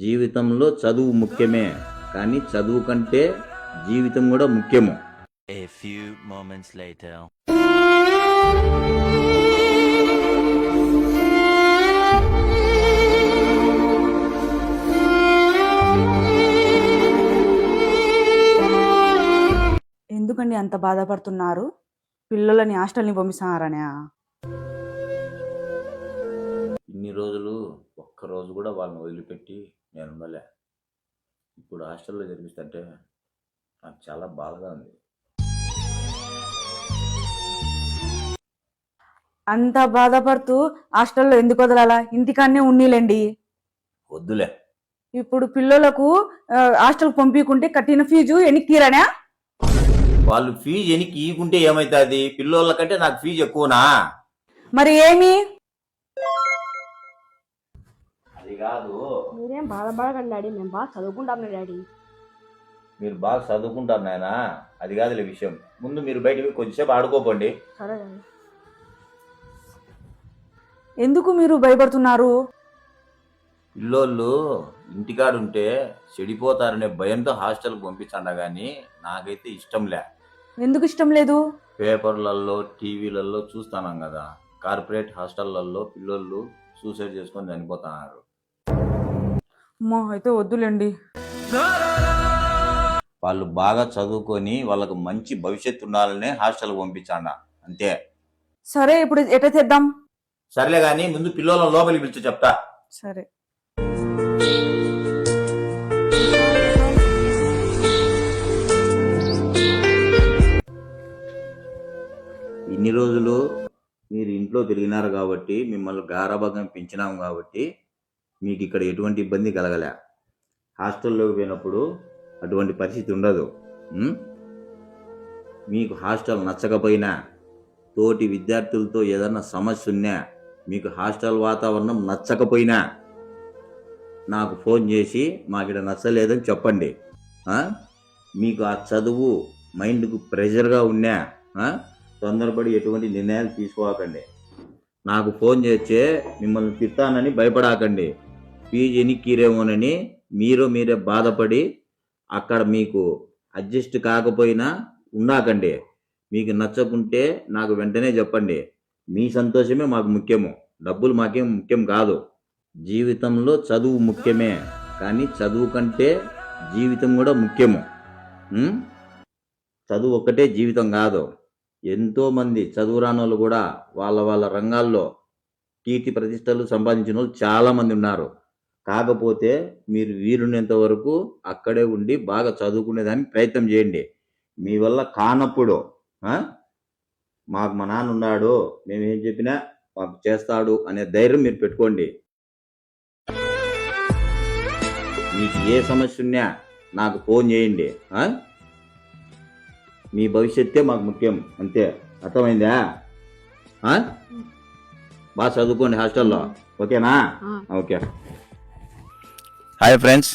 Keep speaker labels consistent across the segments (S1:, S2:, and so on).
S1: జీవితంలో చదువు ముఖ్యమే, కానీ చదువు కంటే జీవితం కూడా ముఖ్యము.
S2: A few moments later.
S3: ఎందుకండి అంత బాధపడుతున్నారు? పిల్లలని హాస్టల్ని పంపిస్తున్నారనే?
S1: ఇన్ని రోజులు ఒక్కరోజు కూడా వాళ్ళని వదిలిపెట్టి నేను ఉండలే. ఇప్పుడు హాస్టల్లో జరిపిస్తుంటే నాకు చాలా బాధగా ఉంది.
S3: అంత బాధపడుతూ హాస్టల్లో ఎందుకు వదలాలా? ఇంటికాన్నే ఉన్నీలేండి.
S1: వద్దులే.
S3: ఇప్పుడు పిల్లలకు హాస్టల్ పంపించుకుంటే కట్టిన ఫీజు ఎన్నికిరానా?
S1: వాళ్ళు ఫీజు ఎనికి ఇవ్వకుంటే ఏమవుతుంది? పిల్లోళ్ళ కంటే నాకు ఫీజు ఎక్కువనా?
S3: మరి ఏమి?
S1: అది కాదు.
S4: మీరేం బాధపడకండి డాడీ, మేము బాగా చదువుకుంటాం డాడీ.
S1: మీరు బాగా చదువుకుంటారు నాయనా, అది కాదులే విషయం. ముందు మీరు బయటకు కొద్దిసేపు ఆడుకోకండి.
S4: సరే డాడీ.
S3: ఎందుకు మీరు భయపడుతున్నారు?
S1: పిల్లోళ్ళు ఇంటికాడుంటే చెడిపోతారనే భయంతో హాస్టల్కి పంపించండా కానీ నాకైతే ఇష్టంలే.
S3: ఎందుకు ఇష్టం లేదు?
S1: పేపర్లలో టీవీలలో చూస్తున్నాం కదా, కార్పొరేట్ హాస్టళ్లలో పిల్లోళ్ళు సూసైడ్ చేసుకొని చనిపోతున్నారు.
S3: అమ్మో, అయితే వద్దులేండి.
S1: వాళ్ళు బాగా చదువుకొని వాళ్ళకు మంచి భవిష్యత్తు ఉండాలనే హాస్టల్కి పంపించండా, అంతే.
S3: సరే, ఇప్పుడు ఎట్లా చేద్దాం?
S1: సర్లే కానీ ముందు పిల్లోళ్ళ లోపలికి పిలిచి చెప్తా.
S3: సరే.
S1: ఇన్ని రోజులు మీరు ఇంట్లో తిరిగినారు కాబట్టి, మిమ్మల్ని గారాబంగా పెంచినాం కాబట్టి మీకు ఇక్కడ ఎటువంటి ఇబ్బంది కలగలే. హాస్టల్లోకి పోయినప్పుడు అటువంటి పరిస్థితి ఉండదు. మీకు హాస్టల్ నచ్చకపోయినా, తోటి విద్యార్థులతో ఏదన్నా సమస్య ఉన్నా, మీకు హాస్టల్ వాతావరణం నచ్చకపోయినా నాకు ఫోన్ చేసి మాకు ఇక్కడ నచ్చలేదని చెప్పండి. మీకు ఆ చదువు మైండ్కు ప్రెషర్గా ఉన్నా తొందరపడి ఎటువంటి నిర్ణయాలు తీసుకోకండి. నాకు ఫోన్ చేస్తే మిమ్మల్ని తిట్టానని భయపడాకండి. ఫీజు ఎన్నికీరేమోనని మీరే బాధపడి అక్కడ మీకు అడ్జస్ట్ కాకపోయినా ఉండాకండి. మీకు నచ్చకుంటే నాకు వెంటనే చెప్పండి. మీ సంతోషమే మాకు ముఖ్యము, డబ్బులు మాకేం ముఖ్యం కాదు. జీవితంలో చదువు ముఖ్యమే, కానీ చదువు కంటే జీవితం కూడా ముఖ్యము. చదువు ఒక్కటే జీవితం కాదు. ఎంతోమంది చదువు రాని వాళ్ళు కూడా వాళ్ళ రంగాల్లో కీర్తి ప్రతిష్టలు సంపాదించిన వాళ్ళు చాలామంది ఉన్నారు. కాకపోతే మీరు వీలున్నంత వరకు అక్కడే ఉండి బాగా చదువుకునేదానికి ప్రయత్నం చేయండి. మీ వల్ల కానప్పుడు మాకు మా నాన్న ఉన్నాడు, మేము ఏం చెప్పినా మాకు చేస్తాడు అనే ధైర్యం మీరు పెట్టుకోండి. మీకు ఏ సమస్య ఉన్నా నాకు ఫోన్ చేయండి. మీ భవిష్యత్తే మాకు ముఖ్యం, అంతే. అర్థమైందా? బాగా చదువుకోండి హాస్టల్లో, ఓకేనా? ఓకే. హాయ్ ఫ్రెండ్స్,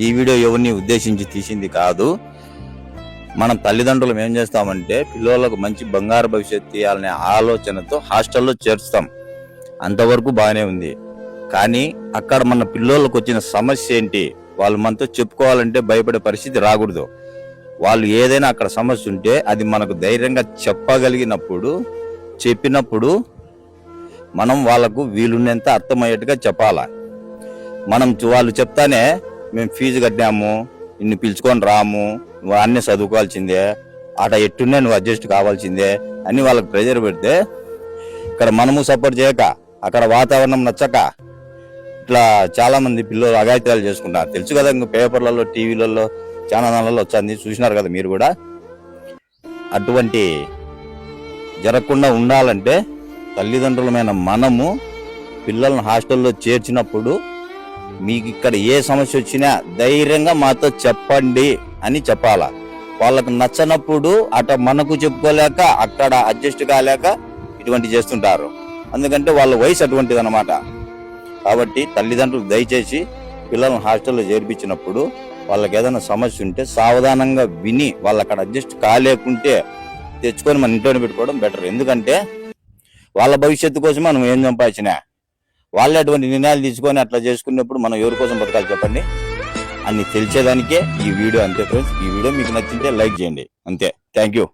S1: ఈ వీడియో ఎవరిని ఉద్దేశించి తీసింది కాదు. మనం తల్లిదండ్రులు ఏం చేస్తామంటే పిల్లలకు మంచి బంగారు భవిష్యత్తు ఇవ్వాలనే ఆలోచనతో హాస్టల్లో చేర్చుతాం. అంతవరకు బాగానే ఉంది. కానీ అక్కడ మన పిల్లలకు వచ్చిన సమస్య ఏంటి, వాళ్ళు మనతో చెప్పుకోవాలంటే భయపడే పరిస్థితి రాకూడదు. వాళ్ళు ఏదైనా అక్కడ సమస్య ఉంటే అది మనకు ధైర్యంగా చెప్పినప్పుడు మనం వాళ్ళకు వీలున్నంత అర్థమయ్యేట్టుగా చెప్పాలా. వాళ్ళు చెప్తానే మేము ఫీజు కట్టాము, నిన్ను పిలుచుకొని రాము, నువ్వు అన్నీ చదువుకోవాల్సిందే, అట ఎట్టునే నువ్వు అడ్జస్ట్ కావాల్సిందే అని వాళ్ళకి ప్రెజర్ పెడితే ఇక్కడ మనము సపోర్ట్ చేయక, అక్కడ వాతావరణం నచ్చక ఇట్లా చాలా మంది పిల్లలు అఘాయిత్యాలు చేసుకుంటారు. తెలుసు కదా, ఇంకా పేపర్లలో టీవీలలో ఛానళ్ళలో వచ్చింది, చూసినారు కదా మీరు కూడా. అటువంటి జరగకుండా ఉండాలంటే తల్లిదండ్రులమైన మనము పిల్లలను హాస్టల్లో చేర్చినప్పుడు మీకు ఇక్కడ ఏ సమస్య వచ్చినా ధైర్యంగా మాతో చెప్పండి అని చెప్పాలా. వాళ్ళకు నచ్చనప్పుడు అట మనకు చెప్పుకోలేక అక్కడ అడ్జస్ట్ కాలేక ఇటువంటి చేస్తుంటారు. అందుకంటే వాళ్ళ వయసు అటువంటిది అన్నమాట. కాబట్టి తల్లిదండ్రులు దయచేసి పిల్లలను హాస్టల్లో చేర్పించినప్పుడు వాళ్ళకి ఏదైనా సమస్య ఉంటే సావధానంగా విని వాళ్ళు అక్కడ అడ్జస్ట్ కాలేకుంటే తెచ్చుకొని మన ఇంట్లోనే పెట్టుకోవడం బెటర్. ఎందుకంటే వాళ్ళ భవిష్యత్తు కోసం మనం ఏం సంపాదించినా వాళ్ళే అటువంటి నిర్ణయాలు తీసుకొని అట్లా చేసుకున్నప్పుడు మనం ఎవరి కోసం బతకాలి చెప్పండి అన్ని తెలిసేదానికే ఈ వీడియో అంతే ఫ్రెండ్స్. ఈ వీడియో మీకు నచ్చింటే లైక్ చేయండి అంతే. Thank you.